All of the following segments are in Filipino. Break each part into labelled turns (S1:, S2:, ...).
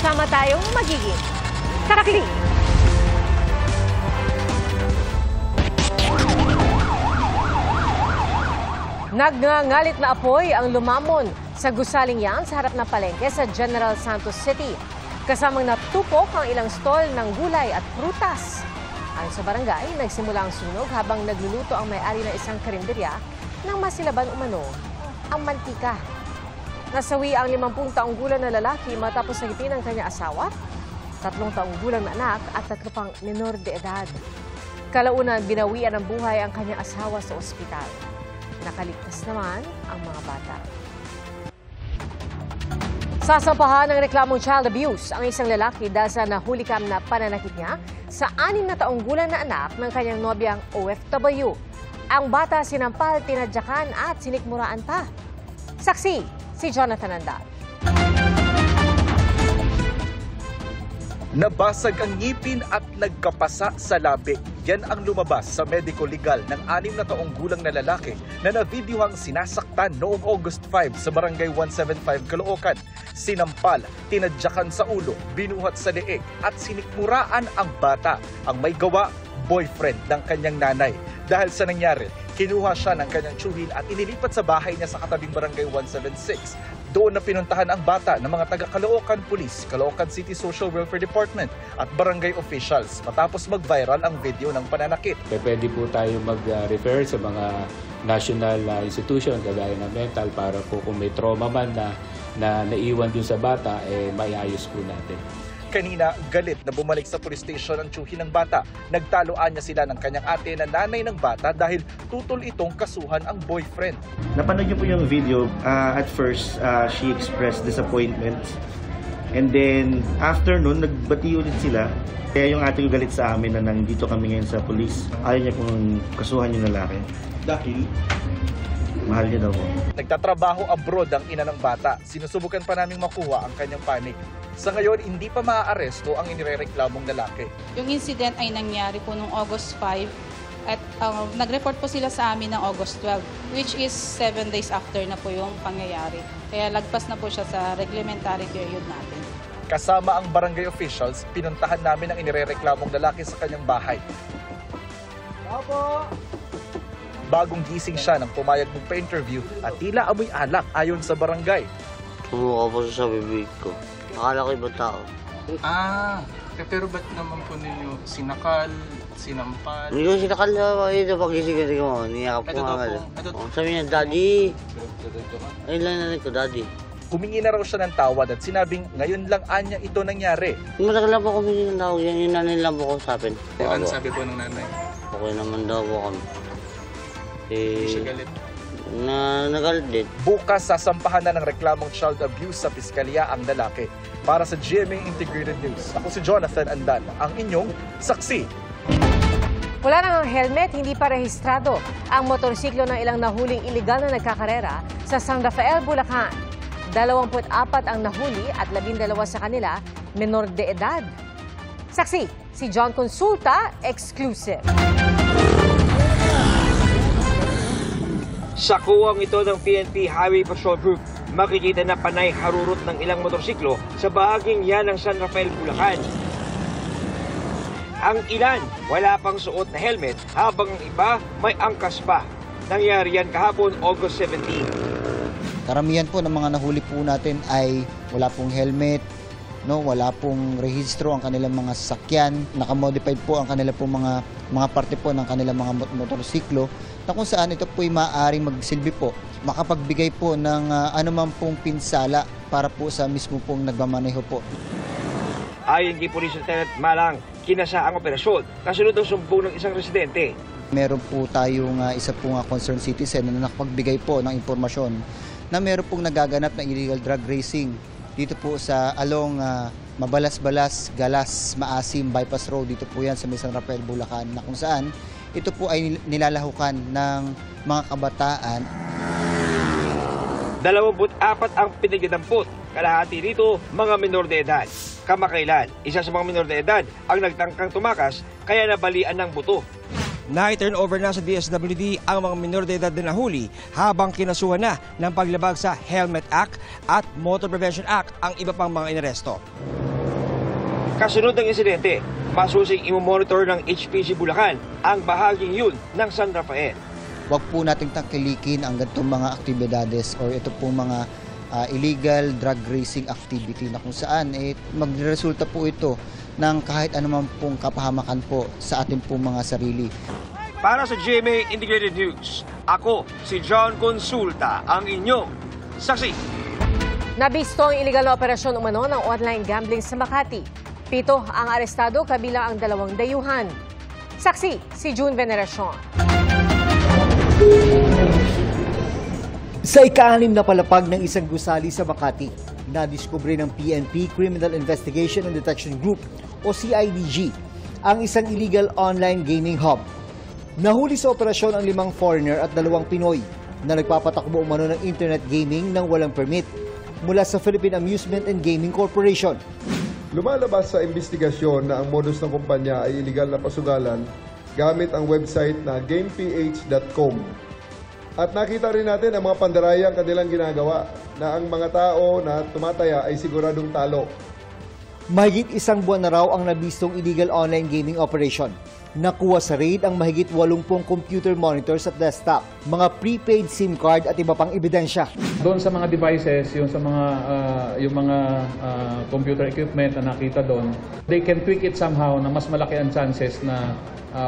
S1: Sama-sama tayong magiging saksi. Nagngangalit na apoy ang lumamon sa gusaling yan sa harap ng palengke sa General Santos City. Kasamang natupok ang ilang stall ng gulay at prutas. Ayon sa barangay, nagsimula ang sunog habang nagluluto ang may-ari ng isang karinderya nang masilaban umano ang mantika. Nasawi ang 50 taong gulang na lalaki matapos sagitin ang kanyang asawa, 3 taong gulang na anak at 3 pang menor de edad. Kalaunan, binawian ng buhay ang kanyang asawa sa ospital. Nakaligtas naman ang mga bata. Sasampahan ng reklamong child abuse ang isang lalaki dahil sa nahulikam na pananakit niya sa 6 taong gulang na anak ng kanyang nobyang OFW. Ang bata sinampal, tinadyakan at sinikmuraan pa. Saksi, si Jonathan Andal.
S2: Nabasag ang ngipin at nagkapasa sa labi. Yan ang lumabas sa medico legal ng 6 taong gulang na lalaki na navideohang sinasaktan noong August 5 sa Barangay 175 Caloocan. Sinampal, tinadyakan sa ulo, binuhat sa leeg at sinikmuraan ang bata. Ang may gawa, boyfriend ng kanyang nanay. Dahil sa nangyari, kinuha siya ng kanyang tsuhin at inilipat sa bahay niya sa katabing Barangay 176. Doon na pinuntahan ang bata ng mga taga-Caloocan Police, Caloocan City Social Welfare Department at barangay officials matapos mag-viral ang video ng pananakit.
S3: Pwede po tayo mag-refer sa mga national institution kagaya ng mental para po kung may trauma man na naiwan dun sa bata, maiayos po natin.
S2: Kanina, galit na bumalik sa police station ang tsuhin ng bata. Nagtaloan niya sila ng kanyang ate na nanay ng bata dahil tutol itong kasuhan ang boyfriend.
S4: Napanood niyo po yung video. At first, she expressed disappointment. And then, after nun, nagbati ulit sila. Kaya yung ate ko galit sa amin na nandito kami ngayon sa police. Ayaw niya kung kasuhan yung lalaki. Dahil? Mahal niya daw po.
S2: Nagtatrabaho abroad ang ina ng bata. Sinusubukan pa naming makuha ang kanyang panig. Sa ngayon, hindi pa maaaresto ang inirereklamong lalaki.
S5: Yung incident ay nangyari po noong August 5 at nag-report po sila sa amin ng August 12, which is 7 days after na po yung pangyayari. Kaya lagpas na po siya sa reglementary period natin.
S2: Kasama ang barangay officials, pinuntahan namin ang inirereklamong lalaki sa kanyang bahay. Opo! Bagong gising siya nang pumayag magpa-interview at tila amoy alak ayon sa barangay.
S6: Tumuka po sa bibig ko. Akala ko ibang tao.
S7: Pero ba't naman po ninyo sinakal, sinampal?
S6: Hindi ko sinakal na ito pag-gising ko. Niyakap ko nga. Sabi niya, Daddy. Ayun lang natin ko, Daddy.
S2: Humingi na raw siya ng tawad at sinabing ngayon lang anya ito nangyari.
S6: Matagal lang po kami ng tawag yan. Yung nanay lang po kausapin.
S7: Ano sabi po ng nanay?
S6: Okay naman daw po kami.
S7: Hindi siya galit.
S6: Nagalit din.
S2: Bukas sasampahan na ng reklamong child abuse sa piskalya ang lalaki. Para sa GMA Integrated News, ako si Jonathan Andan, ang inyong saksi.
S1: Wala nang helmet, hindi pa rehistrado ang motorsiklo ng ilang nahuling iligal na nagkakarera sa San Rafael, Bulacan. 24 ang nahuli at 12 sa kanila menor de edad. Saksi, si John Consulta, exclusive.
S8: Sa kuwang ito ng PNP Highway Patrol Group, makikita na panay harurot ng ilang motorsiklo sa bahaging yan ng San Rafael, Bulacan. Ang ilan, wala pang suot na helmet, habang ang iba may angkas pa. Nangyari yan kahapon, August 17.
S9: Karamihan po ng mga nahuli po natin ay wala pong helmet, wala pong rehistro ang kanilang mga sasakyan, nakamodified po ang kanilang pong mga parte po ng kanilang mga motorsiklo, na kung saan ito po ay maaaring magsilbi po, makapagbigay po ng anumang pong pinsala para po sa mismo pong nagmamaneho po.
S8: Ayon kay Police Lieutenant Malang, kinasa ang operasyon kasunod ng sumbong ng isang residente.
S9: Meron po tayong isa pong concerned citizen na nakapagbigay po ng impormasyon na meron pong nagaganap na illegal drug racing dito po sa along Mabalas-Balas, Galas, Maasim, Bypass Road. Dito po yan sa San Rafael, Bulacan, na kung saan ito po ay nilalahukan ng mga kabataan.
S8: 24 ang pinagdadampot, kalahati dito mga menor de edad. Kamakailan, isa sa mga menor de edad ang nagtangkang tumakas kaya nabalian ng buto. Na-turn over na sa DSWD ang mga minor de edad na nahuli habang kinasuhan na ng paglabag sa Helmet Act at Motor Prevention Act ang iba pang mga inaresto. Kasunod ng insidente, masusing imomonitor ng HPC Bulacan ang bahaging yun ng San Rafael.
S9: Huwag po nating tangkilikin ang ganitong mga aktibidades or ito pong mga illegal drug racing activity na kung saan magresulta po ito ng kahit anuman pong kapahamakan po sa ating pong mga sarili.
S8: Para sa GMA Integrated News, ako si John Consulta, ang inyong saksi.
S1: Nabisto ang iligal na operasyon umano ng online gambling sa Makati. 7 ang arestado kabilang ang 2 dayuhan. Saksi si June Veneracion.
S10: Sa ika-6 na palapag ng isang gusali sa Makati, nadiskubre ng PNP Criminal Investigation and Detection Group o CIDG ang isang illegal online gaming hub. Nahuli sa operasyon ang 5 foreigner at 2 Pinoy na nagpapatakbo umano ng internet gaming ng walang permit mula sa Philippine Amusement and Gaming Corporation.
S11: Lumalabas sa investigasyon na ang modus ng kumpanya ay illegal na pasugalan gamit ang website na gameph.com. At nakita rin natin ang mga pandarayang kanilang ginagawa na ang mga tao na tumataya ay siguradong talo.
S10: Mahigit 1 buwan na raw ang nabistong illegal online gaming operation. Nakuha sa raid ang mahigit 80 computer monitors at desktop, mga prepaid SIM card at iba pang ebidensya.
S3: Doon sa mga devices, yung sa mga computer equipment na nakita doon, they can tweak it somehow na mas malaki ang chances na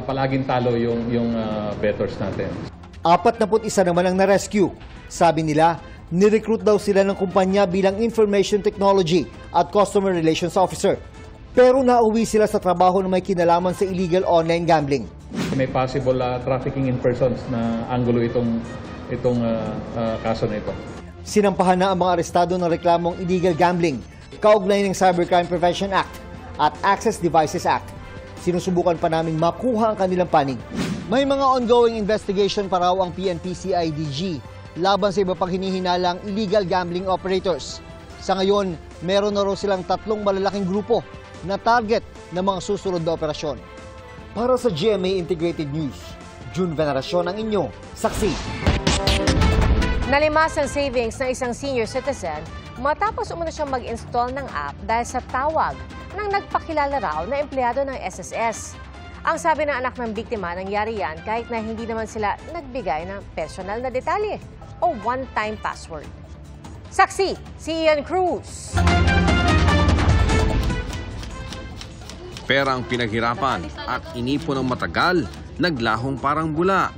S3: palaging talo yung bettors natin.
S10: 41 naman ang na-rescue. Sabi nila, nirecruit daw sila ng kumpanya bilang Information Technology at Customer Relations Officer. Pero nauwi sila sa trabaho na may kinalaman sa illegal online gambling.
S3: May possible trafficking in persons na anggulo itong kaso na ito.
S10: Sinampahan na ang mga arestado ng reklamong illegal gambling, kaugnay ng Cybercrime Prevention Act at Access Devices Act. Sinusubukan pa namin makuha ang kanilang panig. May mga ongoing investigation pa raw ang PNP-CIDG laban sa iba pang hinihinalang illegal gambling operators. Sa ngayon, meron na raw silang 3 malalaking grupo na target ng mga susunod na operasyon. Para sa GMA Integrated News, June Veneracion ang inyong saksi.
S1: Nalimas ang savings ng isang senior citizen matapos umano siyang mag-install ng app dahil sa tawag ng nagpakilala raw na empleyado ng SSS. Ang sabi ng anak ng biktima, nangyari yan kahit na hindi naman sila nagbigay ng personal na detalye o one-time password. Saksi, si Ian Cruz.
S12: Perang pinaghirapan at inipon ng matagal, naglahong parang bula.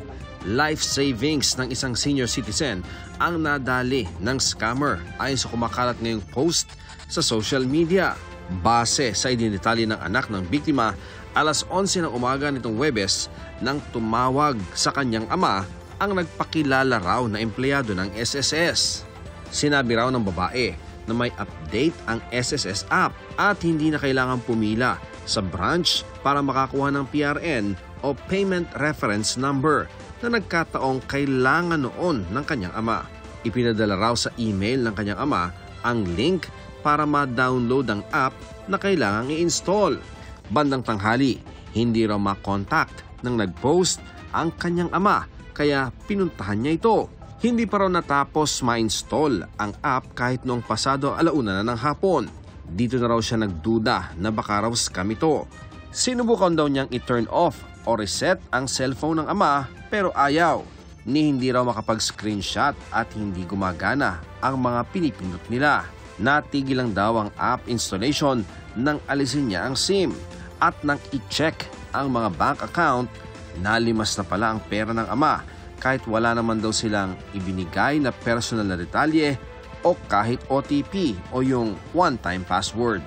S12: Life savings ng isang senior citizen ang nadali ng scammer ayon sa kumakalat ngayong post sa social media. Base sa idinitalye ng anak ng biktima, alas 11 ng umaga nitong Huwebes nang tumawag sa kanyang ama ang nagpakilala raw na empleyado ng SSS. Sinabi raw ng babae na may update ang SSS app at hindi na kailangan pumila sa branch para makakuha ng PRN o Payment Reference Number na nagkataong kailangan noon ng kanyang ama. Ipinadala raw sa email ng kanyang ama ang link para ma-download ang app na kailangang i-install. Bandang tanghali, hindi raw makontakt nang nag-post ang kanyang ama kaya pinuntahan niya ito. Hindi pa raw natapos ma-install ang app kahit noong pasado 1:00 na ng hapon. Dito na raw siya nagduda na baka raw scam ito. Sinubukan daw niyang i-turn off o reset ang cellphone ng ama pero ayaw. Ni hindi raw makapag-screenshot at hindi gumagana ang mga pinipindot nila. Natigil lang daw ang app installation nang alisin niya ang SIM at nang i-check ang mga bank account, nalimas na pala ang pera ng ama kahit wala naman daw silang ibinigay na personal na detalye o kahit OTP o yung one-time password.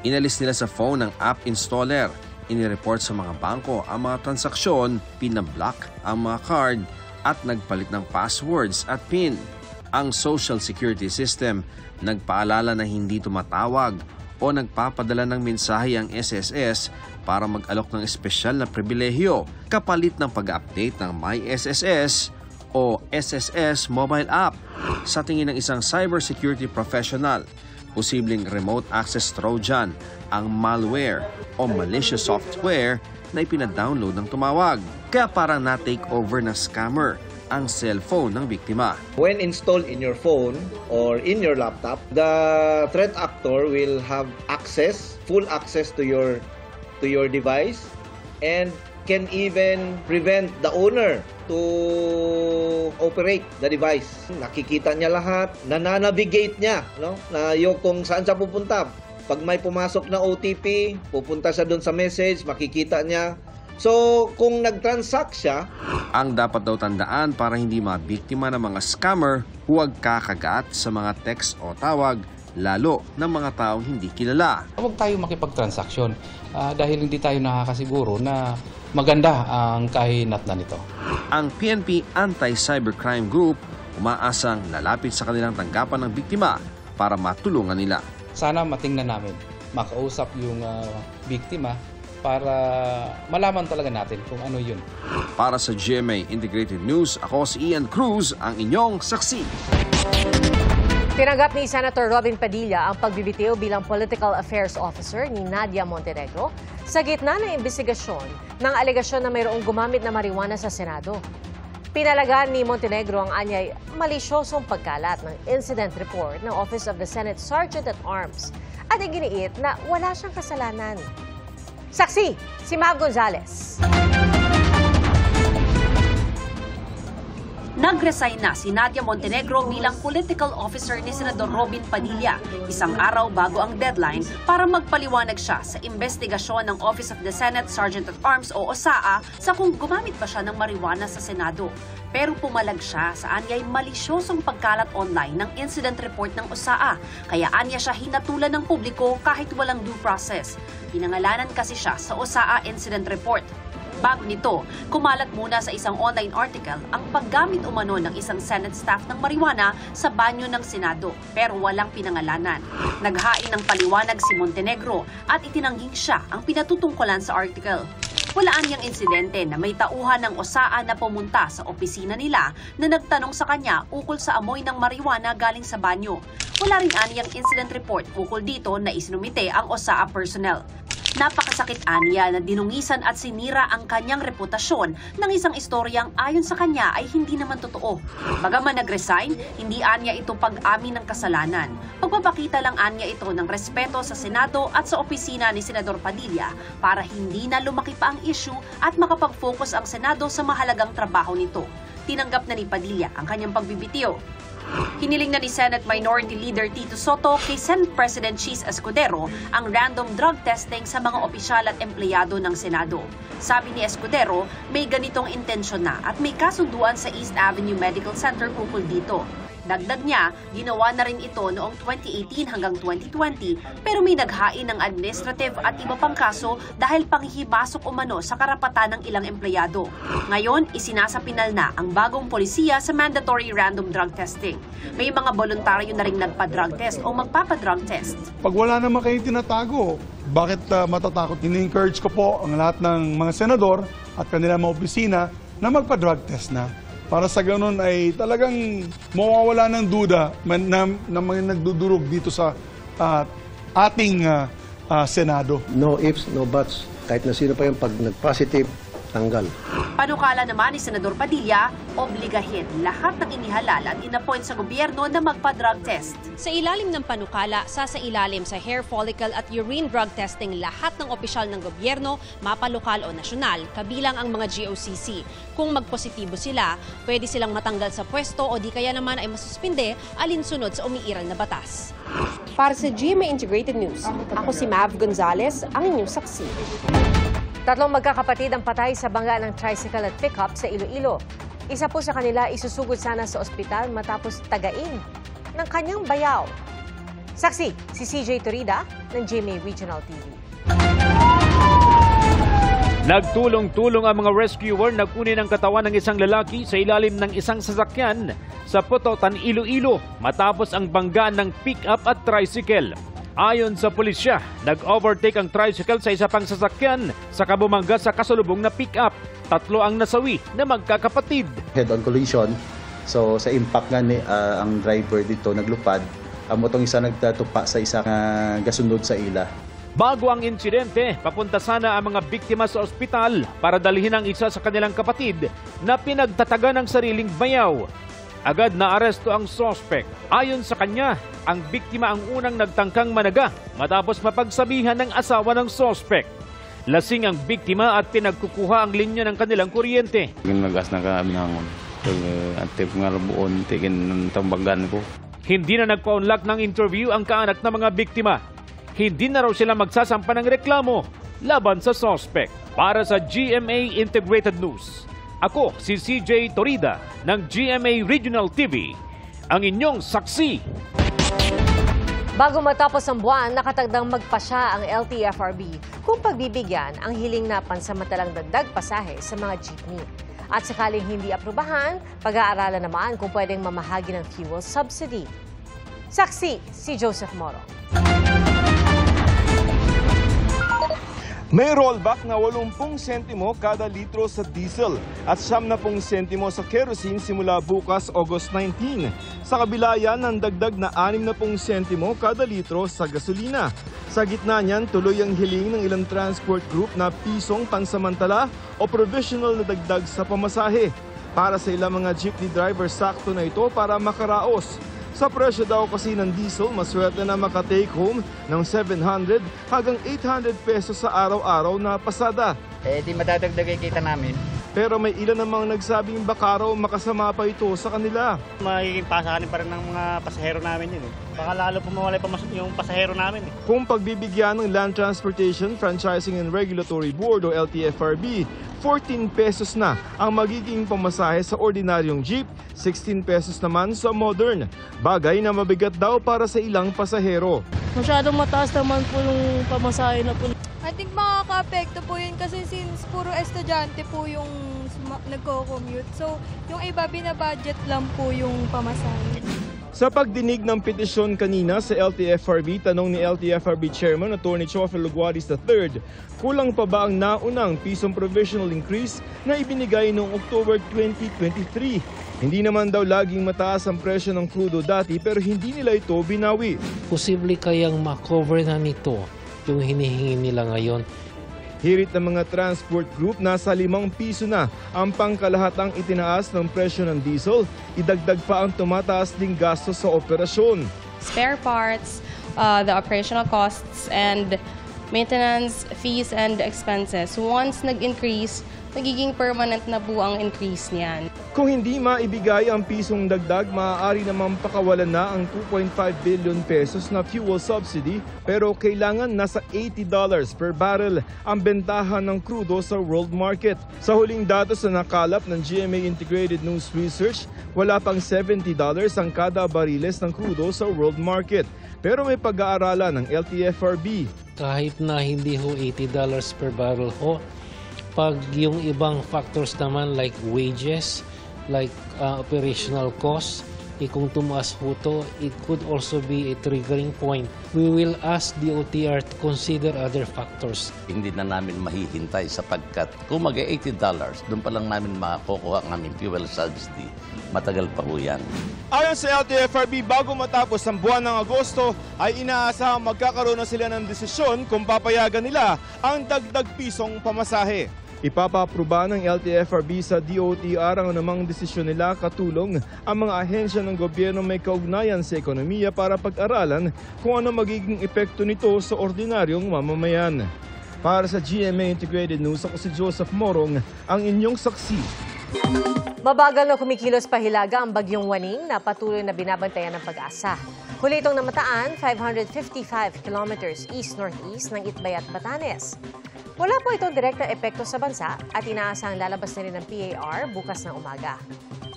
S12: Inalis nila sa phone ng app installer, inireport sa mga bangko ang mga transaksyon, pinablock ang mga card at nagpalit ng passwords at PIN. Ang Social Security System nagpaalala na hindi tumatawag o nagpapadala ng mensahe ang SSS para mag-alok ng espesyal na pribilehyo kapalit ng pag-update ng MySSS o SSS mobile app. Sa tingin ng isang cybersecurity professional, posibleng remote access Trojan ang malware o malicious software na ipinadownload ng tumawag. Kaya parang na-take over ng scammer ang cellphone ng biktima.
S13: When installed in your phone or in your laptop, the threat actor will have full access to your device, and can even prevent the owner to operate the device. Nakikita niya lahat, nananavigate niya, no? Na yung kung saan siya pupunta. Pag may pumasok na OTP, pupunta siya doon sa message, makikita niya. So, kung nag-transact siya,
S12: ang dapat daw tandaan para hindi mabiktima ng mga scammer, huwag kakagat sa mga text o tawag, lalo ng mga taong hindi kilala.
S14: Huwag tayo makipag-transaksyon dahil hindi tayo nakakasiguro na maganda ang kahinatnan nito.
S12: Ang PNP Anti-Cybercrime Group umaasang lalapit sa kanilang tanggapan ng biktima para matulungan nila.
S14: Sana matingnan namin, makausap yung biktima para malaman talaga natin kung ano yun.
S12: Para sa GMA Integrated News, ako si Ian Cruz, ang inyong saksi.
S1: Tinanggap ni Senator Robin Padilla ang pagbibitiw bilang Political Affairs Officer ni Nadia Montenegro sa gitna ng investigasyon ng alegasyon na mayroong gumamit na marijuana sa Senado. Pinalagaan ni Montenegro ang anyay malisyosong pagkalat ng incident report ng Office of the Senate Sergeant-at-Arms at iginiit na wala siyang kasalanan. Saksi, si Mav Gonzales.
S15: Nag-resign na si Nadia Montenegro bilang political officer ni Senador Robin Padilla, isang araw bago ang deadline para magpaliwanag siya sa investigasyon ng Office of the Senate Sergeant-at-Arms o OSAA sa kung gumamit ba siya ng marijuana sa Senado. Pero pumalag siya sa anyay malisyosong pagkalat online ng incident report ng OSAA, kaya anya siya hinatulan ng publiko kahit walang due process. Pinangalanan kasi siya sa OSAA incident report. Bago nito, kumalat muna sa isang online article ang paggamit umano ng isang Senate staff ng marijuana sa banyo ng Senado pero walang pinangalanan. Naghain ng paliwanag si Montenegro at itinanghing siya ang pinatutungkulan sa article. Walaan niyang insidente na may tauhan ng OSAA na pumunta sa opisina nila na nagtanong sa kanya ukol sa amoy ng marijuana galing sa banyo. Wala rin aniyang incident report ukol dito na isinumite ang OSAA personnel. Napakasakit aniya na dinungisan at sinira ang kanyang reputasyon ng isang istoryang ayon sa kanya ay hindi naman totoo. Bagaman nag-resign, hindi anya ito pag-amin ng kasalanan. Pagpapakita lang anya ito ng respeto sa Senado at sa opisina ni Senador Padilla para hindi na lumaki pa ang issue at makapag-focus ang Senado sa mahalagang trabaho nito. Tinanggap na ni Padilla ang kanyang pagbibitiw. Hiniling na ni Senate Minority Leader Tito Soto kay Senate President Chis Escudero ang random drug testing sa mga opisyal at empleyado ng Senado. Sabi ni Escudero, may ganitong intensyon na at may kasunduan sa East Avenue Medical Center ukol dito. Dagdag niya, ginawa na rin ito noong 2018 hanggang 2020 pero may naghain ng administrative at iba pang kaso dahil panghihibasok umano sa karapatan ng ilang empleyado. Ngayon, isinasapinal na ang bagong polisiya sa mandatory random drug testing. May mga voluntaryo na rin nagpa-drug test o magpapa-drug test.
S16: Pag wala naman kayong tinatago, bakit matatakot? Ini-encourage ko po ang lahat ng mga senador at kanilang mga opisina na magpa-drug test na. Para sa ganun ay talagang mawawala ng duda na mga nagdudurog dito sa ating Senado.
S17: No ifs, no buts. Kahit na sino pa yung pag nag-positive, tanggal.
S15: Panukala naman ni Senador Padilla, obligahin lahat ng inihalal at inappoint sa gobyerno na magpa-drug test.
S18: Sa ilalim ng panukala, sasailalim sa hair follicle at urine drug testing lahat ng opisyal ng gobyerno, mapalokal o nasyonal, kabilang ang mga GOCC. Kung magpositibo sila, pwede silang matanggal sa pwesto o di kaya naman ay masuspinde alinsunod sa umiiral na batas.
S19: Para sa GMA Integrated News, ako si Mav Gonzales, ang inyong saksi.
S1: Tatlong magkakapatid ang patay sa bangga ng tricycle at pickup sa Iloilo. Isa po sa kanila isusugod sana sa ospital matapos tagain ng kanyang bayaw. Saksi, si CJ Turida ng GMA Regional TV.
S20: Nagtulong-tulong ang mga rescuer na kunin ang katawan ng isang lalaki sa ilalim ng isang sasakyan sa Pototan, Iloilo matapos ang bangga ng pick-up at tricycle. Ayon sa pulisya, nag-overtake ang tricycle sa isa pang sasakyan sa kabumangga sa kasalubong na pick-up. Tatlo ang nasawi na magkakapatid.
S21: Head-on collision. So sa impact nga ang driver dito naglupad. Ang motong isa nagtatupa sa isang gasunod sa ila.
S20: Bago ang insidente, papunta sana ang mga biktima sa ospital para dalhin ang isa sa kanilang kapatid na pinagtataga ng sariling bayaw. Agad na aresto ang suspect. Ayon sa kanya, ang biktima ang unang nagtangkang managa matapos mapagsabihan ng asawa ng suspect. Lasing ang biktima at pinagkukuha ang linya ng kanilang kuryente.
S4: Nagas na kami nangon. Antip nga buon, tigin ng tambagan ko.
S20: Hindi na nagpa-unlock ng interview ang kaanak ng mga biktima. Hindi na raw sila magsasampa ng reklamo laban sa suspect. Para sa GMA Integrated News, ako si CJ Torida ng GMA Regional TV, ang inyong saksi.
S1: Bago matapos ang buwan, nakatagdang magpasya ang LTFRB kung pagbibigyan ang hiling na pansamantalang dagdag pasahe sa mga jeepney. At sakaling hindi aprubahan, pag-aaralan naman kung pwedeng mamahagi ng fuel subsidy. Saksi si Joseph Moro.
S22: May rollback na 80 sentimo kada litro sa diesel at 70 sentimo sa kerosene simula bukas August 19. Sa kabila yan ng dagdag na 60 sentimo kada litro sa gasolina. Sa gitna niyan, tuloy ang hiling ng ilang transport group na pisong pansamantala o provisional na dagdag sa pamasahe. Para sa ilang mga jeepney driver, sakto na ito para makaraos. Sa presyo daw kasi ng diesel, maswerte na maka-take home ng 700 hanggang 800 pesos sa araw-araw na pasada.
S23: Di madadagdag kita namin.
S22: Pero may ilan namang nagsabing baka raw makasama pa ito sa kanila.
S23: Magiging pasakanin pa rin ng mga pasahero namin yun. Baka lalo pumawalay pa yung pasahero namin.
S22: Kung pagbibigyan ng Land Transportation, Franchising and Regulatory Board o LTFRB, 14 pesos na ang magiging pamasahe sa ordinaryong jeep, 16 pesos naman sa modern. Bagay na mabigat daw para sa ilang pasahero.
S24: Masyadong mataas naman po yung pamasahe na po.
S25: I think makaka-apekto po yun kasi since puro estudyante po yung nagko-commute. So, yung iba binabudget lang po yung pamasahe.
S22: Sa pagdinig ng petisyon kanina sa LTFRB, tanong ni LTFRB Chairman Atty. Chofel Luguaris III, kulang pa ba ang naunang pisong provisional increase na ibinigay noong October 2023? Hindi naman daw laging mataas ang presyo ng krudo dati pero hindi nila ito binawi.
S26: Posible kayang makover na nito yung hinihingi nila ngayon.
S22: Hirit ng mga transport group, nasa 5 piso na ang pangkalahatang itinaas ng presyo ng diesel. Idagdag pa ang tumataas ding gasto sa operasyon.
S27: Spare parts, the operational costs, and maintenance fees and expenses. Once nag-increase, nagiging permanent na po ang increase niyan.
S22: Kung hindi maibigay ang pisong dagdag, maaari namang pakawalan na ang 2.5 billion pesos na fuel subsidy pero kailangan nasa $80 per barrel ang bentahan ng krudo sa world market. Sa huling datos na nakalap ng GMA Integrated News Research, wala pang $70 ang kada bariles ng krudo sa world market. Pero may pag-aaralan ng LTFRB.
S26: Kahit na hindi ho $80 per barrel ho, pag yung ibang factors naman like wages, like operational costs, kung tumaas po to, it could also be a triggering point. We will ask the OTR to consider other factors.
S28: Hindi na namin mahihintay sapagkat kung mag-$80, doon pa lang namin makakukuha ang aming fuel subsidy. Matagal pa po yan.
S22: Ayon sa LTFRB, bago matapos ang buwan ng Agosto, ay inaasahang magkakaroon na sila ng desisyon kung papayagan nila ang dagdag pisong pamasahe. Ipapapruba ng LTFRB sa DOTR ang anumang desisyon nila, katulong ang mga ahensya ng gobyerno may kaugnayan sa ekonomiya para pag-aralan kung ano magiging epekto nito sa ordinaryong mamamayan. Para sa GMA Integrated News, ako si Joseph Morong, ang inyong saksi.
S1: Mabagal na kumikilos pa Hilaga ang bagyong Waning na patuloy na binabantayan ng Pag-asa. Huli itong namataan 555 kilometers east-northeast ng Itbayat, Batanes. Wala po itong direktang epekto sa bansa at inaasahang lalabas na rin ng PAR bukas ng umaga.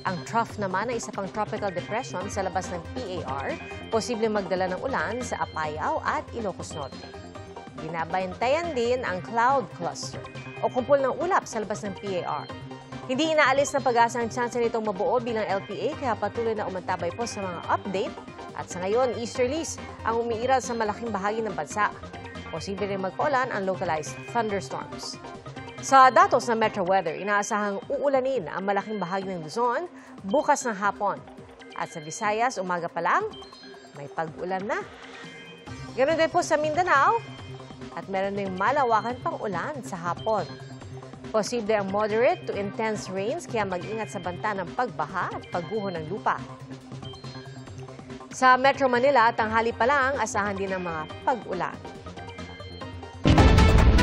S1: Ang trough naman ay isa pang tropical depression sa labas ng PAR, posibleng magdala ng ulan sa Apayao at Ilocos Norte. Binabantayan din ang cloud cluster o kumpol ng ulap sa labas ng PAR. Hindi inaalis ng Pag-asa ang chance nitong mabuo bilang LPA kaya patuloy na umantabay po sa mga update at sa ngayon easterlies ang umiiral sa malaking bahagi ng bansa. Posible rin magpaulan ang localized thunderstorms. Sa datos ng Metro Weather, inaasahang uulanin ang malaking bahagi ng Luzon bukas ng hapon. At sa Visayas, umaga pa lang, may pag-ulan na. Ganoon din po sa Mindanao at meron ding malawakan pang ulan sa hapon. Posible ang moderate to intense rains kaya mag-ingat sa banta ng pagbaha at pagguho ng lupa. Sa Metro Manila, tanghali pa lang, asahan din ang mga pag-ulan.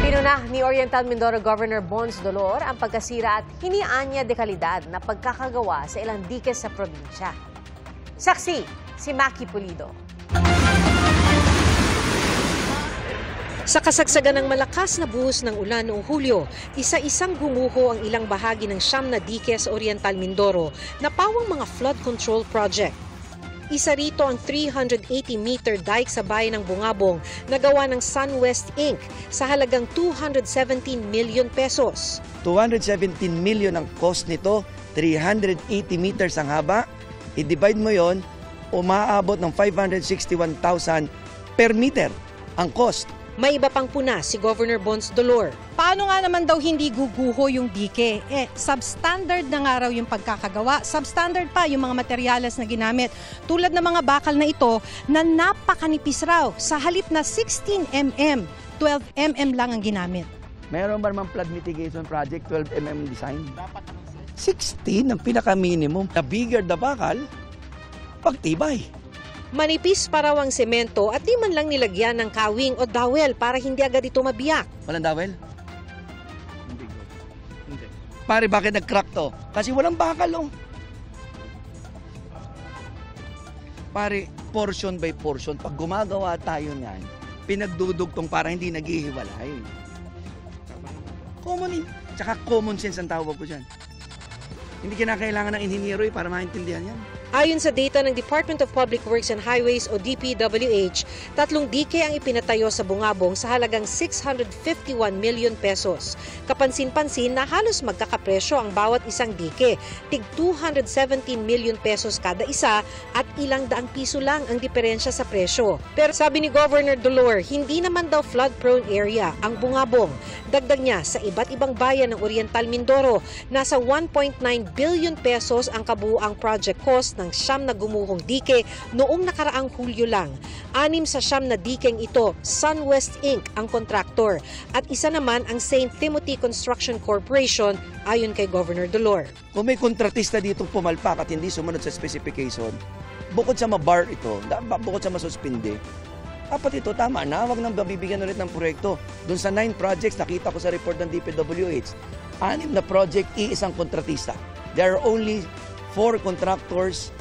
S1: Pinuna ni Oriental Mindoro Governor Bons Dolor ang pagkasira at hinianya de kalidad na pagkakagawa sa ilang dike sa probinsya. Saksi, si Maki Pulido.
S2: Sa kasagsagan ng malakas na buhos ng ulan noong Hulyo, isa-isang gumuho ang ilang bahagi ng 9 na dike sa Oriental Mindoro na pawang mga flood control project. Isa rito ang 380-meter dike sa bayan ng Bungabong na gawa ng SunWest Inc. sa halagang 217 million pesos.
S3: 217 million ang cost nito, 380 meters ang haba. I-divide mo yon, umaabot ng 561,000 per meter ang cost.
S2: May iba pang puna si Governor Bons Dolor.
S5: Paano nga naman daw hindi guguho yung dike? Substandard na nga raw yung pagkakagawa. Substandard pa yung mga materyales na ginamit. Tulad ng mga bakal na ito na napakanipis raw. Sa halip na 16 mm, 12 mm lang ang ginamit.
S3: Meron ba naman flood mitigation project, 12 mm design? 16 ang pinaka-minimum. The bigger the bakal, pagtibay.
S2: Manipis pa raw ang semento at di man lang nilagyan ng kawing o dawel para hindi agad ito mabiyak.
S3: Walang dawel? Hindi. Pare, bakit nag-crack to? Kasi walang bakal, oh. Pare, portion by portion, pag gumagawa tayo niyan, pinagdudugtong para hindi naghihiwalay. Common sense ang tawag ko dyan. Hindi kinakailangan ng inhinyero para maintindihan yan.
S2: Ayon sa data ng Department of Public Works and Highways o DPWH, 3 dike ang ipinatayo sa Bungabong sa halagang 651 million pesos. Kapansin-pansin na halos magkakapresyo ang bawat isang dike, tig 217 million pesos kada isa at ilang daang piso lang ang diferensya sa presyo. Pero sabi ni Governor Dolor, hindi naman daw flood-prone area ang Bungabong. Dagdag niya, sa iba't ibang bayan ng Oriental Mindoro, nasa 1.9 billion pesos ang kabuuang project cost ng 9 na gumuhong dike noong nakaraang Hulyo lang. 6 sa 9 na dikeng ito, SunWest Inc. ang kontraktor at isa naman ang St. Timothy Construction Corporation ayon kay Governor Dolor.
S3: Kung may kontratista dito pumalpak at hindi sumunod sa specification, bukod sa mabar ito, bukod sa masuspindi, dapat ito tama na, wag nang babibigyan ulit ng proyekto. Doon sa 9 projects, nakita ko sa report ng DPWH, 6 na project, iisang kontratista. There are only 4 contractors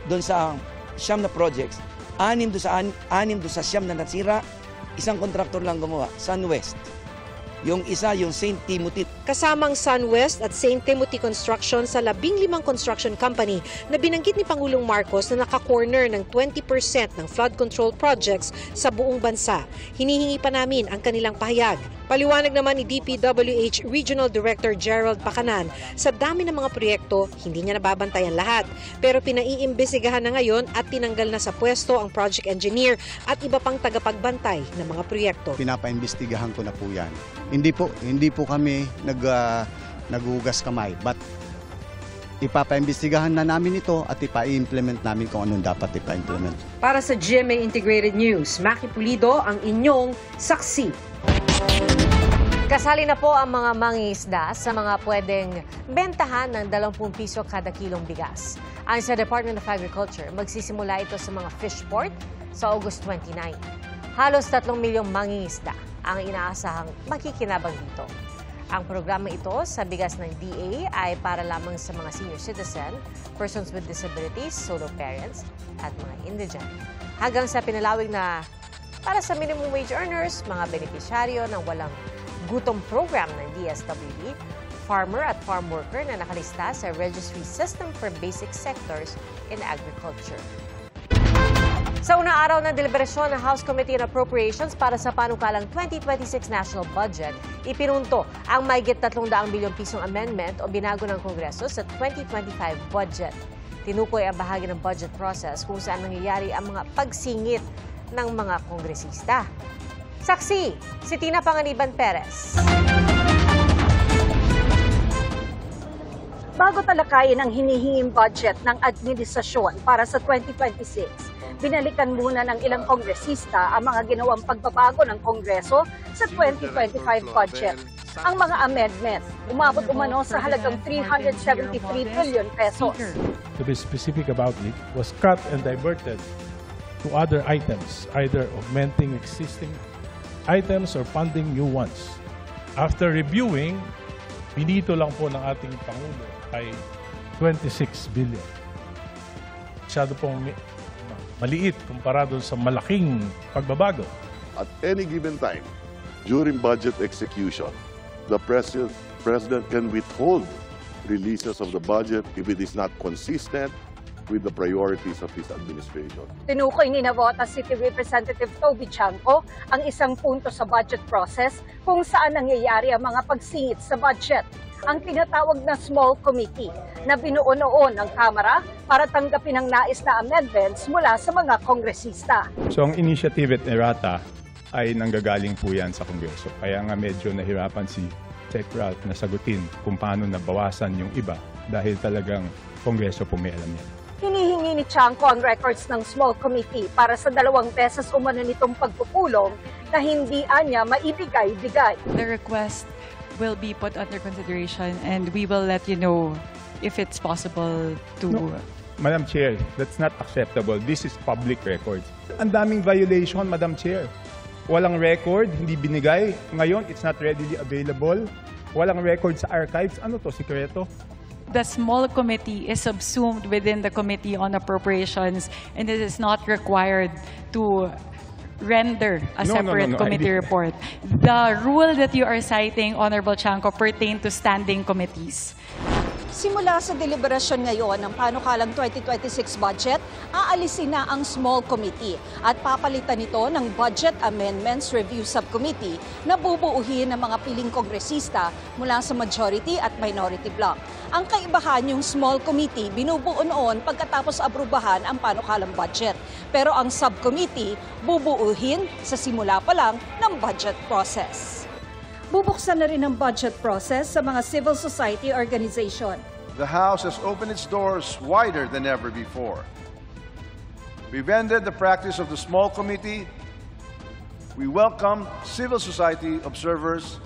S3: doon sa 9 na projects. 6 doon sa 9 na nasira, isang contractor lang gumawa, SunWest. Yung isa, yung St. Timothy.
S2: Kasamang SunWest at St. Timothy Construction sa 15 construction company na binanggit ni Pangulong Marcos na naka-corner ng 20% ng flood control projects sa buong bansa. Hinihingi pa namin ang kanilang pahayag. Paliwanag naman ni DPWH Regional Director Gerald Pacanan, sa dami ng mga proyekto, hindi niya nababantayan lahat. Pero pinaiimbestigahan na ngayon at tinanggal na sa pwesto ang project engineer at iba pang tagapagbantay ng mga proyekto.
S6: Pinapaimbestigahan ko na po yan. Hindi po kami naghugas kamay, but ipapaimbestigahan na namin ito at ipa-implement namin kung anong dapat ipa-implement.
S2: Para sa GMA Integrated News, Maki Pulido ang inyong saksi.
S1: Kasali na po ang mga mangingisda sa mga pwedeng bentahan ng 20 piso kada kilong bigas. Ayon sa Department of Agriculture, magsisimula ito sa mga fish port sa August 29. Halos 3 milyong mangingisda ang inaasahang makikinabang dito. Ang programa ito sa bigas ng DA ay para lamang sa mga senior citizen, persons with disabilities, solo parents, at mga indigent. Hanggang sa pinalawig na para sa minimum wage earners, mga benepisyaryo ng walang gutom program ng DSWD, farmer at farm worker na nakalista sa Registry System for Basic Sectors in Agriculture. Sa unang araw ng deliberasyon ng House Committee on Appropriations para sa panukalang 2026 National Budget, ipinunto ang mahigit 300 bilyong pisong amendment o binago ng Kongreso sa 2025 budget. Tinukoy ang bahagi ng budget process kung saan nangyayari ang mga pagsingit ng mga kongresista. Saksi, si Tina Panganiban Perez.
S7: Bago talakayin ang hinihinging budget ng administrasyon para sa 2026, binalikan muna ng ilang kongresista ang mga ginawang pagbabago ng Kongreso sa 2025 budget. Ang mga amendment, umabot umano sa halagang 373 billion pesos.
S8: To be specific about it, was cut and diverted to other items, either augmenting existing items or funding new ones. After reviewing, pinito lang po ng ating Pangulo ay 26 billion. Masyado pong maliit kumpara doon sa malaking pagbabago.
S9: At any given time, during budget execution, the President can withhold releases of the budget if it is not consistent with the priorities of his administration.
S7: Tinukoy ni Navotas City Representative Toby Chanco ang isang punto sa budget process kung saan nangyayari ang mga pagsingit sa budget. Ang tinatawag na small committee na binuo noon ng Kamara para tanggapin ang nais na amendments mula sa mga kongresista.
S10: So ang initiative at errata ay nanggagaling po yan sa Kongreso. Kaya nga medyo nahirapan si Sec. Ralph na sagutin kung paano nabawasan yung iba dahil talagang Kongreso po may alam yan.
S7: Hinihingi ni Chanco ang records ng small committee para sa 2 beses umano nitong pagpupulong na hindi anya maibigay-bigay.
S11: The request will be put under consideration and we will let you know if it's possible to...
S10: No. Madam Chair, that's not acceptable. This is public record. Ang daming violation, Madam Chair. Walang record, hindi binigay. Ngayon, it's not readily available. Walang record sa archives. Ano to, sikreto?
S11: The small committee is subsumed within the Committee on Appropriations and it is not required to render a separate committee report. The rule that you are citing, Honorable Chanco, pertain to standing committees.
S7: Simula sa deliberasyon ngayon ng panukalang 2026 budget, aalisin na ang small committee at papalitan nito ng Budget Amendments Review Subcommittee na bubuuhin ng mga piling kongresista mula sa majority at minority bloc. Ang kaibahan, yung small committee binubuo noon pagkatapos abrubahan ang panukalang budget. Pero ang subcommittee bubuuhin sa simula pa lang ng budget process. Bubuksan na rin ang budget process sa mga civil society organization.
S12: The House has opened its doors wider than ever before. We've ended the practice of the small committee. We welcome civil society observers.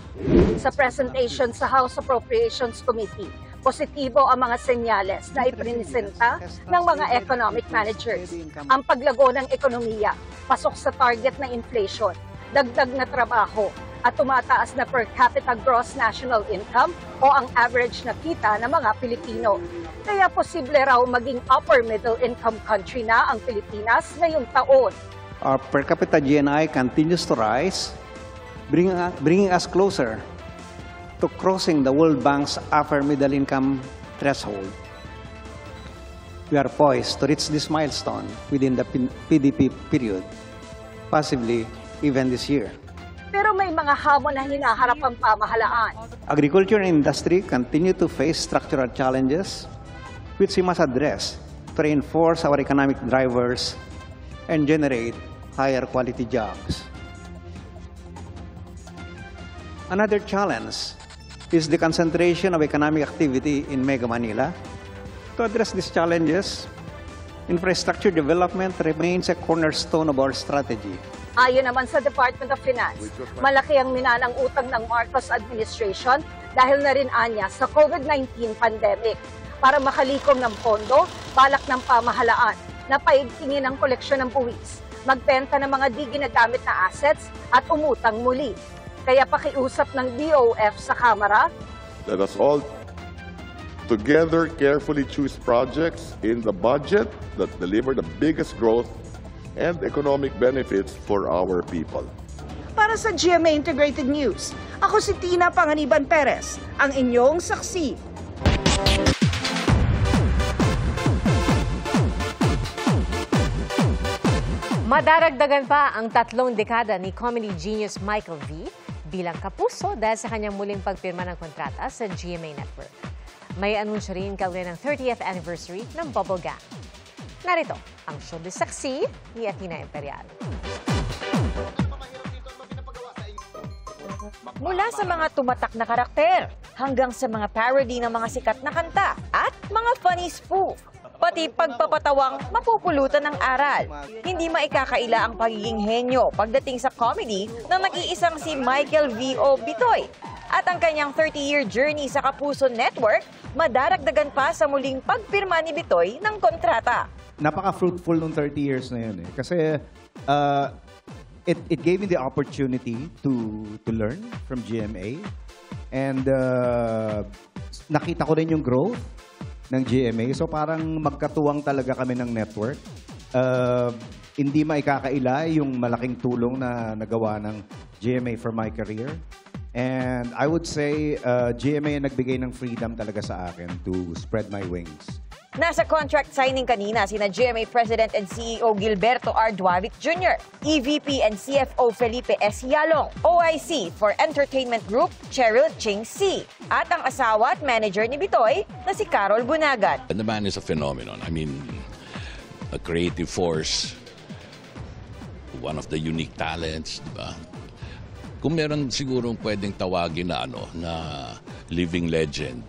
S7: Sa presentation sa House Appropriations Committee, positibo ang mga senyales na iprinisenta ng mga economic managers. Ang paglago ng ekonomiya, pasok sa target na inflation, dagdag na trabaho, at tumataas na per capita gross national income o ang average na kita ng mga Pilipino. Kaya posible raw maging upper middle income country na ang Pilipinas ngayong taon.
S13: Our per capita GNI continues to rise, bringing us closer to crossing the World Bank's upper middle income threshold. We are poised to reach this milestone within the PDP period, possibly even this year.
S7: Pero may mga hamon na hinaharap ang pamahalaan.
S13: Agriculture and industry continue to face structural challenges which we must address to reinforce our economic drivers and generate higher quality jobs. Another challenge is the concentration of economic activity in Mega Manila. To address these challenges, infrastructure development remains a cornerstone of our strategy.
S7: Ayon naman sa Department of Finance, malaki ang minalang utang ng Marcos administration dahil na rin anya sa COVID-19 pandemic. Para makalikom ng pondo, balak ng pamahalaan na paigtingin ang koleksyon ng buwis, magbenta ng mga di ginagamit na assets at umutang muli. Kaya pakiusap ng DOF sa Kamara,
S9: let us all together carefully choose projects in the budget that deliver the biggest growth and economic benefits for our people.
S7: Para sa GMA Integrated News, ako si Tina Panganiban Perez, ang inyong saksi.
S1: Madaragdagan pa ang 3 dekada ni comedy genius Michael V. bilang kapuso dahil sa kanyang muling pagpirma ng kontrata sa GMA Network. May anunsyo rin kaugnay ng 30th anniversary ng Bubble Gang. Narito ang showbiz saksi ni Athena Imperial.
S14: Mula sa mga tumatak na karakter hanggang sa mga parody ng mga sikat na kanta,
S4: mga funny spoof, pati pagpapatawang mapupulutan ng aral. Hindi maikakaila ang pagiging henyo pagdating sa comedy ng nag-iisang si Michael V.O. Bitoy. At ang kanyang 30-year journey sa Kapuso Network, madaragdagan pa sa muling pagpirma ni Bitoy ng kontrata.
S14: Napaka-fruitful nung 30 years na yun. Kasi it gave me the opportunity to learn from GMA. And nakita ko rin yung growth ng GMA. So parang magkatuwang talaga kami ng network. Hindi maikakaila yung malaking tulong na nagawa ng GMA for my career. And I would say GMA ang nagbigay ng freedom talaga sa akin to spread my wings.
S4: Nasa contract signing kanina sina GMA President and CEO Gilberto R. Duavit Jr., EVP and CFO Felipe S. Yalong, OIC for Entertainment Group Cheryl Ching C. At ang asawa at manager ni Bitoy na si Carol Bunagan.
S15: The man is a phenomenon. I mean, a creative force, one of the unique talents, di ba? Kung meron sigurong pwedeng tawagin na na living legend,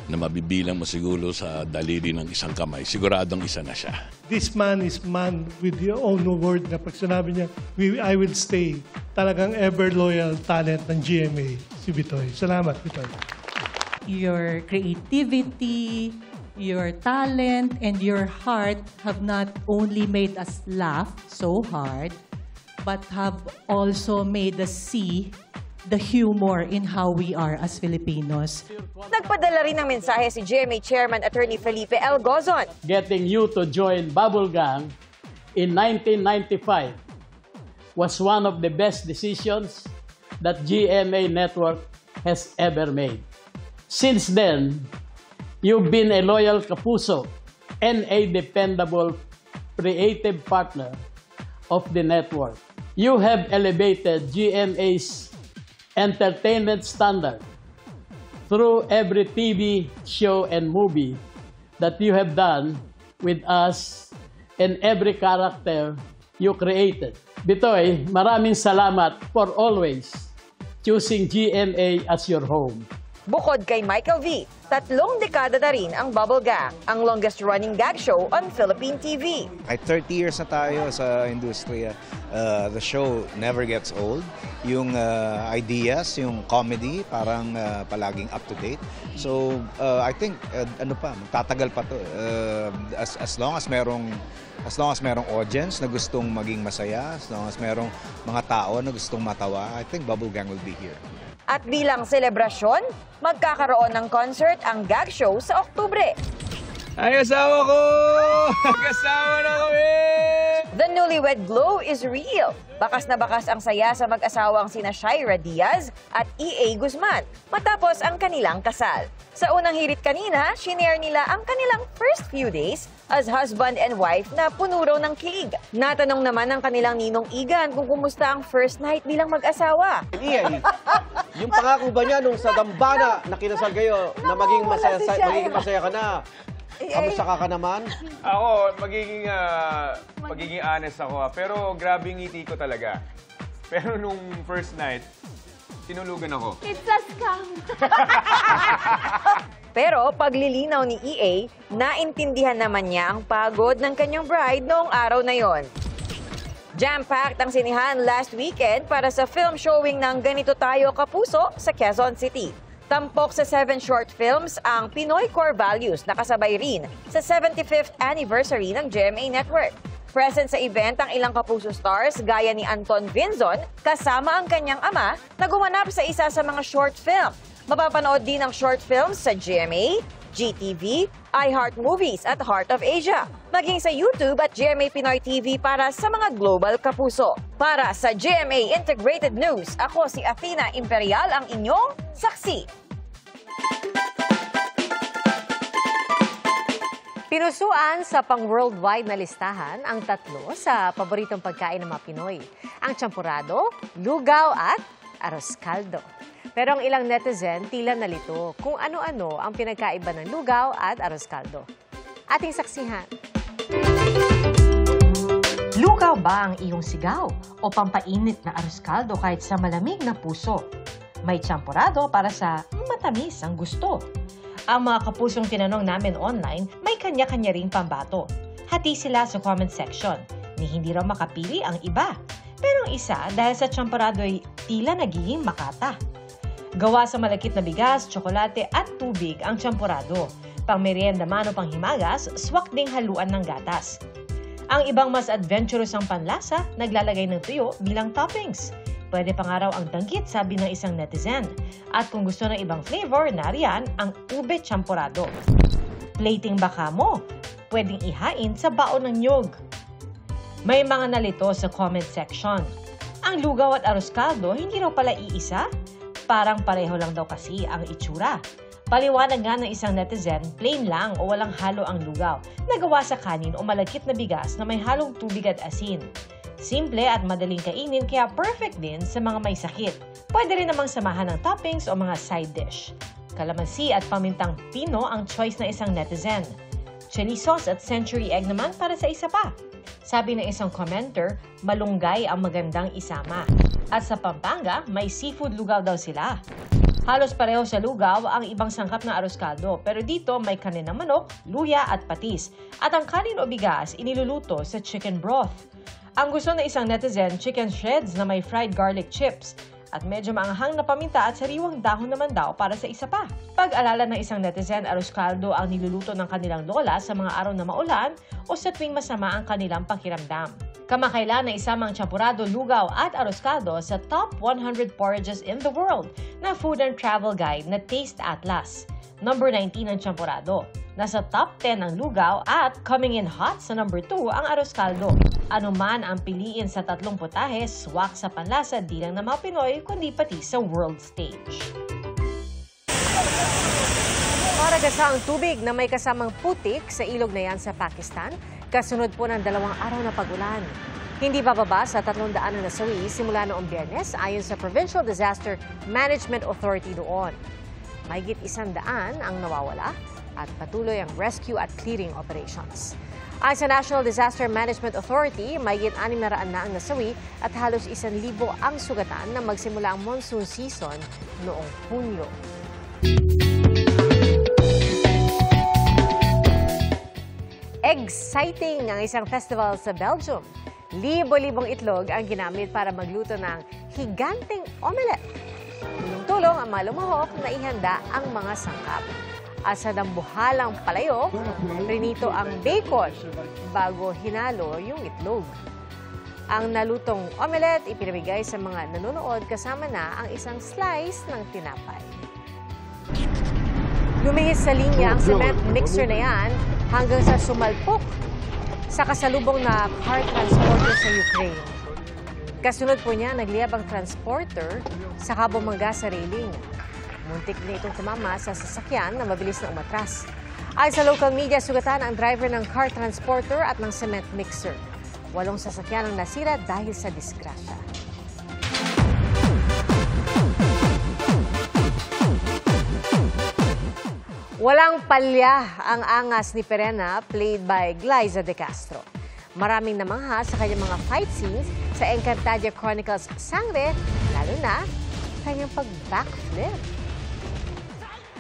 S15: na mabibilang mo siguro sa daliri ng isang kamay, siguradong isa na siya.
S16: This man is man with your own word na pag sinabi niya, I will stay. Talagang ever loyal talent ng GMA, si Bitoy. Salamat, Bitoy.
S17: Your creativity, your talent, and your heart have not only made us laugh so hard, but have also made us see the humor in how we are as Filipinos.
S4: Nagpadala rin ng mensahe si GMA Chairman Attorney Felipe L. Gozon.
S18: Getting you to join Bubble Gang in 1995 was one of the best decisions that GMA Network has ever made. Since then, you've been a loyal kapuso and a dependable creative partner of the network. You have elevated GMA's entertainment standard through every TV show and movie that you have done with us and every character you created. Bitoy, maraming salamat for always choosing GMA as your home.
S4: Bukod kay Michael V., 3 dekada na rin ang Bubble Gang, ang longest-running gag show on Philippine TV.
S19: Kahit 30 years na tayo sa industriya, the show never gets old. Yung ideas, yung comedy, parang palaging up-to-date. So, I think, tatagal pa to. As long as merong audience na gustong maging masaya, as long as merong mga tao na gustong matawa, I think Bubble Gang will be here.
S4: At bilang selebrasyon, magkakaroon ng concert ang gag show sa Oktubre.
S21: Ay, asawa ko! Mag-asawa na kami!
S4: The newlywed glow is real. Bakas na bakas ang saya sa mag-asawang sina Shaira Diaz at E.A. Guzman matapos ang kanilang kasal. Sa unang hirit kanina, shinare nila ang kanilang first few days as husband and wife na puno raw ng kilig. Natanong naman ng kanilang ninong Igan kung kumusta ang first night bilang mag-asawa.
S29: E.A., yung pangako ba niya nung sa dambana na kinasal kayo na magiging masaya ka na? Kamusta ka naman?
S22: Ako, magiging honest ako. Pero grabe ngiti ko talaga. Pero nung first night, tinulugan ako.
S25: It's a scam.
S4: Pero paglilinaw ni EA, naintindihan naman niya ang pagod ng kanyang bride noong araw na yon. Jam-packed ang sinihan last weekend para sa film showing ng Ganito Tayo Kapuso sa Quezon City. Tampok sa 7 short films ang Pinoy Core Values na kasabay rin sa 75th anniversary ng GMA Network. Present sa event ang ilang Kapuso stars gaya ni Anton Vinzon kasama ang kanyang ama na gumanap sa isa sa mga short film. Mapapanood din ang short films sa GMA, GTV, iHeart Movies at Heart of Asia. Maging sa YouTube at GMA Pinoy TV para sa mga global kapuso. Para sa GMA Integrated News, ako si Athena Imperial, ang inyong saksi.
S1: Pinusuan sa pang-worldwide na listahan ang 3 sa paboritong pagkain ng mga Pinoy. Ang champurado, lugaw at arroz caldo. Pero ang ilang netizen tila nalito kung ano-ano ang pinagkaiba ng lugaw at arroz caldo. Ating saksihan. Lugaw ba ang iyong sigaw o pampainit na arroz caldo kahit sa malamig na puso? May champurado para sa matamis ang gusto.
S3: Ang mga kapusong tinanong namin online, may kanya-kanya ring pambato. Hati sila sa comment section ni hindi raw makapili ang iba. Pero ang isa, dahil sa champorado ay tila nagiging makata. Gawa sa malakit na bigas, tsokolate at tubig ang champorado. Pang merienda man o pang himagas, swak ding haluan ng gatas. Ang ibang mas adventurous ang panlasa, naglalagay ng tuyo bilang toppings. Pwede pa nga raw ang danggit, sabi ng isang netizen. At kung gusto ng ibang flavor, nariyan ang ube champorado. Plating baka mo, pwedeng ihain sa baon ng nyog. May mga nalito sa comment section. Ang lugaw at arroz caldo, hindi raw pala iisa? Parang pareho lang daw kasi ang itsura. Paliwanag nga ng isang netizen, plain lang o walang halo ang lugaw, nagawa sa kanin o malagkit na bigas na may halong tubig at asin. Simple at madaling kainin kaya perfect din sa mga may sakit. Pwede rin namang samahan ng toppings o mga side dish. Kalamansi at pamintang pino ang choice na isang netizen. Chili sauce at century egg naman para sa isa pa. Sabi ng isang commenter, malunggay ang magandang isama. At sa Pampanga, may seafood lugaw daw sila. Halos pareho sa lugaw ang ibang sangkap na arroz caldo, pero dito may kanin ng manok, luya at patis. At ang kanin o bigas iniluluto sa chicken broth. Ang gusto ng isang netizen, chicken shreds na may fried garlic chips. At medyo maanghang na paminta at sariwang dahon naman daw para sa isa pa. Pag-alala ng isang netizen, arroz caldo ang niluluto ng kanilang lola sa mga araw na maulan o sa tuwing masama ang kanilang pakiramdam. Kamakailan na isama ang champorado, lugaw at arroz caldo sa top 100 porridges in the world na Food and Travel Guide na Taste Atlas. Number 19 ang champorado. Nasa top 10 ang lugaw at coming in hot sa number 2 ang arroz caldo. Ano man ang piliin sa tatlong putahe, swak sa panlasa di lang ng mga Pinoy kundi pati sa world stage.
S1: Maragasa ang tubig na may kasamang putik sa ilog na yan sa Pakistan, kasunod po ng 2 araw na pag-ulan. Hindi bababa sa 300 na nasawi simula noong Biyernes ayon sa Provincial Disaster Management Authority doon. Mahigit 100 ang nawawala at patuloy ang rescue at clearing operations. Ayon sa National Disaster Management Authority, mahigit 600 na ang nasawi at halos 1,000 ang sugatan na magsimula ang monsoon season noong Hunyo. Exciting ang isang festival sa Belgium. Libo-libong itlog ang ginamit para magluto ng higanteng omelette. Tulong ang mga lumahok na ihanda ang mga sangkap. At sa dambuhalang palayo, prinito ang bacon bago hinalo yung itlog. Ang nalutong omelette ipinamigay sa mga nanonood kasama na ang isang slice ng tinapay. Lumihis sa linya ang cement mixer na yan hanggang sa sumalpok sa kasalubong na car transporter sa Ukraine. Kasunod po niya, nagliyab ang transporter sa kabumangga sa railing. Muntik na itong tumama sa sasakyan na mabilis na umatras. Ayon sa local media, sugatan ang driver ng car transporter at ng cement mixer. 8 sasakyan ang nasira dahil sa disgrasya. Walang palya ang angas ni Perena, played by Glyza De Castro. Maraming namangha sa kanyang mga fight scenes sa Encantadia Chronicles Sangre, lalo na kanyang pag-backflip.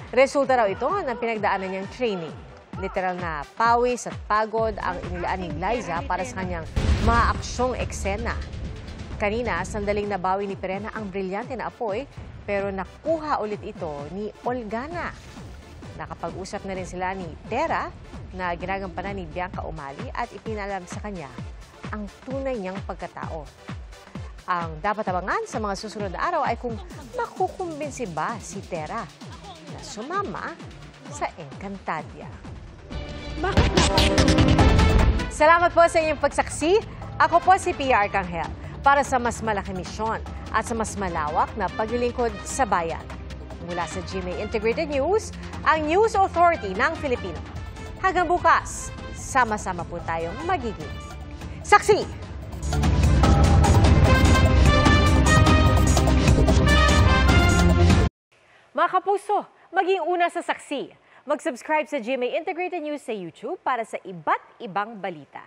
S1: Resulta raw ito ng pinagdaanan niyang training. Literal na pawis at pagod ang inilaan ni Glyza para sa kanyang mga aksyong eksena. Kanina, sandaling nabawi ni Perena ang brilyante na apoy, pero nakuha ulit ito ni Olgana. Nakapag-usap na rin sila ni Tera na ginagampanan ni Bianca Umali at ipinalam sa kanya ang tunay niyang pagkatao. Ang dapat abangan sa mga susunod na araw ay kung makukumbinsi ba si Tera na sumama sa Encantadia. Salamat po sa inyong pagsaksi. Ako po si Pia Arcangel para sa mas malaking misyon at sa mas malawak na paglilingkod sa bayan. Mula sa GMA Integrated News, ang News Authority ng Filipino. Hanggang bukas, sama-sama po tayong magiging saksi! Mga kapuso, maging una sa saksi. Mag-subscribe sa GMA Integrated News sa YouTube para sa iba't ibang balita.